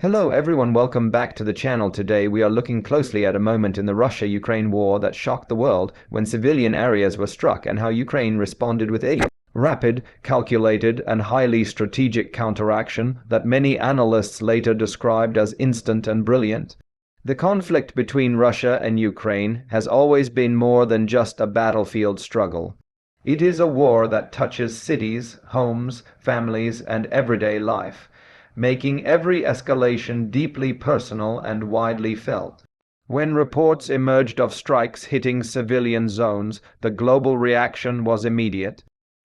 Hello everyone, welcome back to the channel. Today we are looking closely at a moment in the Russia-Ukraine war that shocked the world when civilian areas were struck and how Ukraine responded with a rapid, calculated, and highly strategic counteraction that many analysts later described as instant and brilliant. The conflict between Russia and Ukraine has always been more than just a battlefield struggle. It is a war that touches cities, homes, families, and everyday life, making every escalation deeply personal and widely felt. When reports emerged of strikes hitting civilian zones, the global reaction was immediate.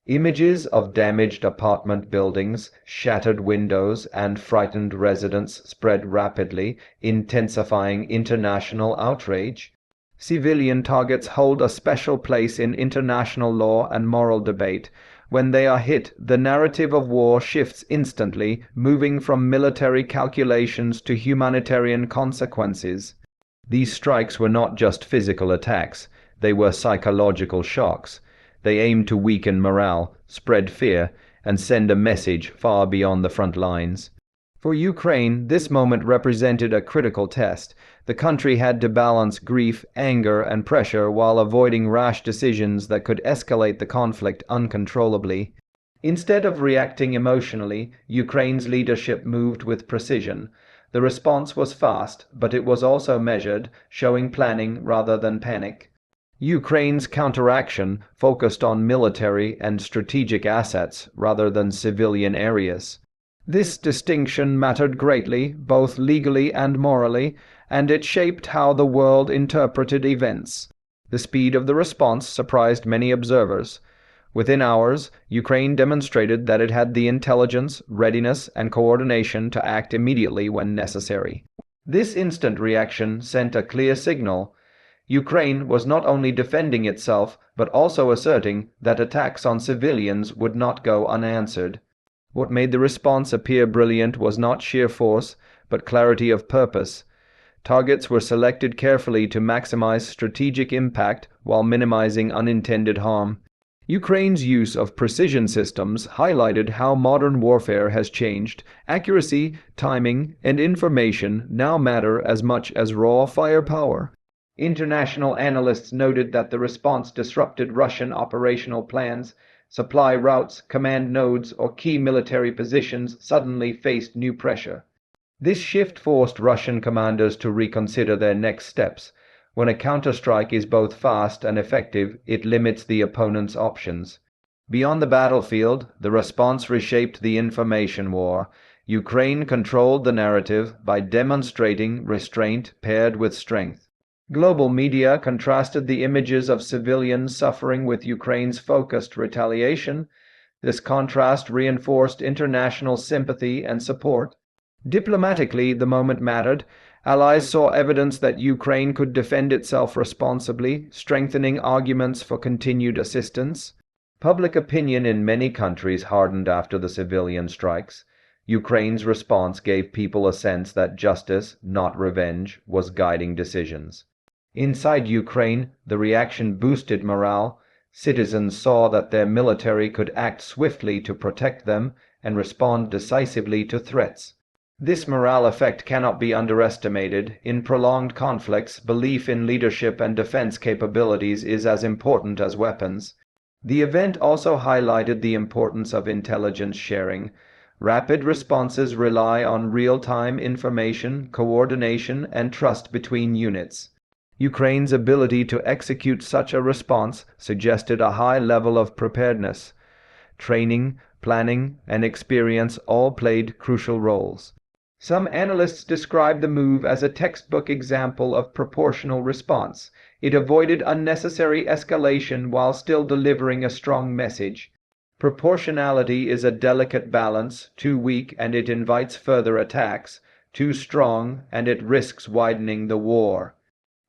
Images of damaged apartment buildings, shattered windows, and frightened residents spread rapidly, intensifying international outrage. Civilian targets hold a special place in international law and moral debate. When they are hit, the narrative of war shifts instantly, moving from military calculations to humanitarian consequences. These strikes were not just physical attacks, they were psychological shocks. They aimed to weaken morale, spread fear, and send a message far beyond the front lines. For Ukraine, this moment represented a critical test. The country had to balance grief, anger, and pressure while avoiding rash decisions that could escalate the conflict uncontrollably. Instead of reacting emotionally, Ukraine's leadership moved with precision. The response was fast, but it was also measured, showing planning rather than panic. Ukraine's counteraction focused on military and strategic assets rather than civilian areas. This distinction mattered greatly, both legally and morally, and it shaped how the world interpreted events. The speed of the response surprised many observers. Within hours, Ukraine demonstrated that it had the intelligence, readiness, and coordination to act immediately when necessary. This instant reaction sent a clear signal. Ukraine was not only defending itself, but also asserting that attacks on civilians would not go unanswered. What made the response appear brilliant was not sheer force, but clarity of purpose. Targets were selected carefully to maximize strategic impact while minimizing unintended harm. Ukraine's use of precision systems highlighted how modern warfare has changed. Accuracy, timing, and information now matter as much as raw firepower. International analysts noted that the response disrupted Russian operational plans. Supply routes, command nodes, or key military positions suddenly faced new pressure. This shift forced Russian commanders to reconsider their next steps. When a counterstrike is both fast and effective, it limits the opponent's options. Beyond the battlefield, the response reshaped the information war. Ukraine controlled the narrative by demonstrating restraint paired with strength. Global media contrasted the images of civilians suffering with Ukraine's focused retaliation. This contrast reinforced international sympathy and support. Diplomatically, the moment mattered. Allies saw evidence that Ukraine could defend itself responsibly, strengthening arguments for continued assistance. Public opinion in many countries hardened after the civilian strikes. Ukraine's response gave people a sense that justice, not revenge, was guiding decisions. Inside Ukraine, the reaction boosted morale. Citizens saw that their military could act swiftly to protect them and respond decisively to threats. This morale effect cannot be underestimated. In prolonged conflicts, belief in leadership and defense capabilities is as important as weapons. The event also highlighted the importance of intelligence sharing. Rapid responses rely on real-time information, coordination, and trust between units. Ukraine's ability to execute such a response suggested a high level of preparedness. Training, planning, and experience all played crucial roles. Some analysts describe the move as a textbook example of proportional response. It avoided unnecessary escalation while still delivering a strong message. Proportionality is a delicate balance. Too weak and it invites further attacks. Too strong and it risks widening the war.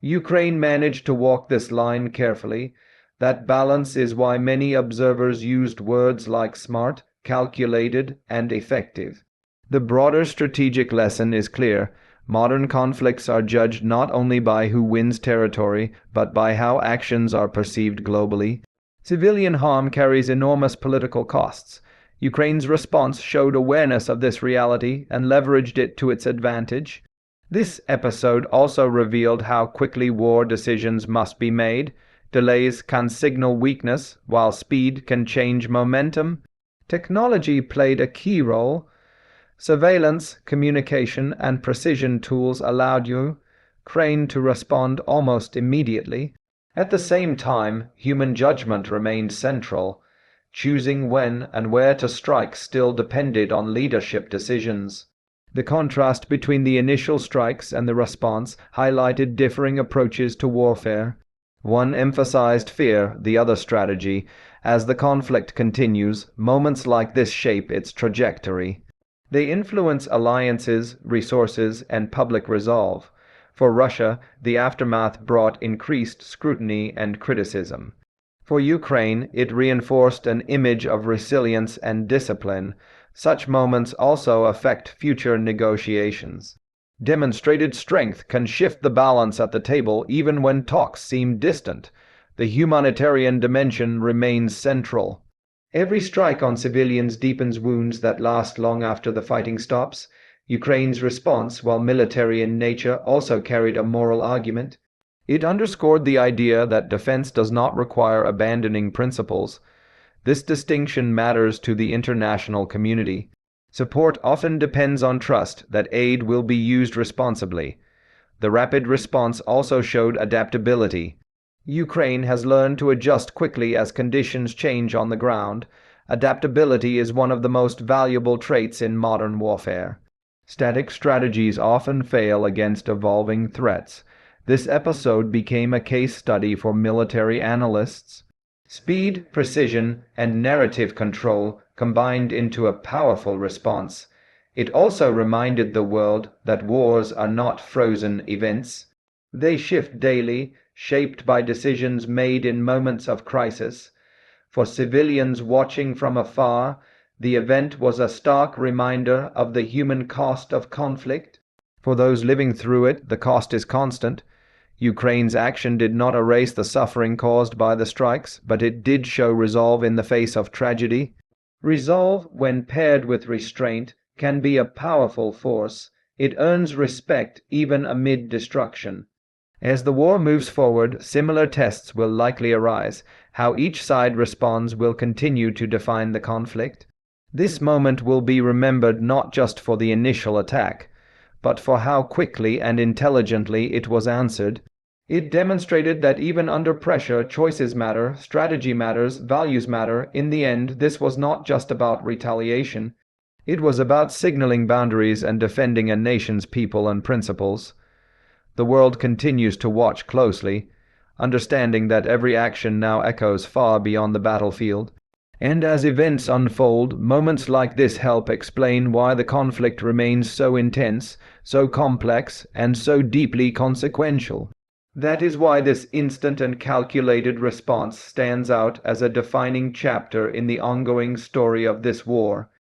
Ukraine managed to walk this line carefully. That balance is why many observers used words like smart, calculated, and effective. The broader strategic lesson is clear. Modern conflicts are judged not only by who wins territory, but by how actions are perceived globally. Civilian harm carries enormous political costs. Ukraine's response showed awareness of this reality and leveraged it to its advantage. This episode also revealed how quickly war decisions must be made. Delays can signal weakness, while speed can change momentum. Technology played a key role. Surveillance, communication, and precision tools allowed Ukraine to respond almost immediately. At the same time, human judgment remained central. Choosing when and where to strike still depended on leadership decisions. The contrast between the initial strikes and the response highlighted differing approaches to warfare. One emphasized fear, the other strategy. As the conflict continues, moments like this shape its trajectory. They influence alliances, resources, and public resolve. For Russia, the aftermath brought increased scrutiny and criticism. For Ukraine, it reinforced an image of resilience and discipline. Such moments also affect future negotiations. Demonstrated strength can shift the balance at the table even when talks seem distant. The humanitarian dimension remains central. Every strike on civilians deepens wounds that last long after the fighting stops. Ukraine's response, while military in nature, also carried a moral argument. It underscored the idea that defense does not require abandoning principles. This distinction matters to the international community. Support often depends on trust that aid will be used responsibly. The rapid response also showed adaptability. Ukraine has learned to adjust quickly as conditions change on the ground. Adaptability is one of the most valuable traits in modern warfare. Static strategies often fail against evolving threats. This episode became a case study for military analysts. Speed, precision, and narrative control combined into a powerful response. It also reminded the world that wars are not frozen events. They shift daily, shaped by decisions made in moments of crisis. For civilians watching from afar, the event was a stark reminder of the human cost of conflict. For those living through it, the cost is constant. Ukraine's action did not erase the suffering caused by the strikes, but it did show resolve in the face of tragedy. Resolve, when paired with restraint, can be a powerful force. It earns respect even amid destruction. As the war moves forward, similar tests will likely arise. How each side responds will continue to define the conflict. This moment will be remembered not just for the initial attack, but for how quickly and intelligently it was answered. It demonstrated that even under pressure, choices matter, strategy matters, values matter. In the end, this was not just about retaliation. It was about signaling boundaries and defending a nation's people and principles. The world continues to watch closely, understanding that every action now echoes far beyond the battlefield. And as events unfold, moments like this help explain why the conflict remains so intense, so complex, and so deeply consequential. That is why this instant and calculated response stands out as a defining chapter in the ongoing story of this war.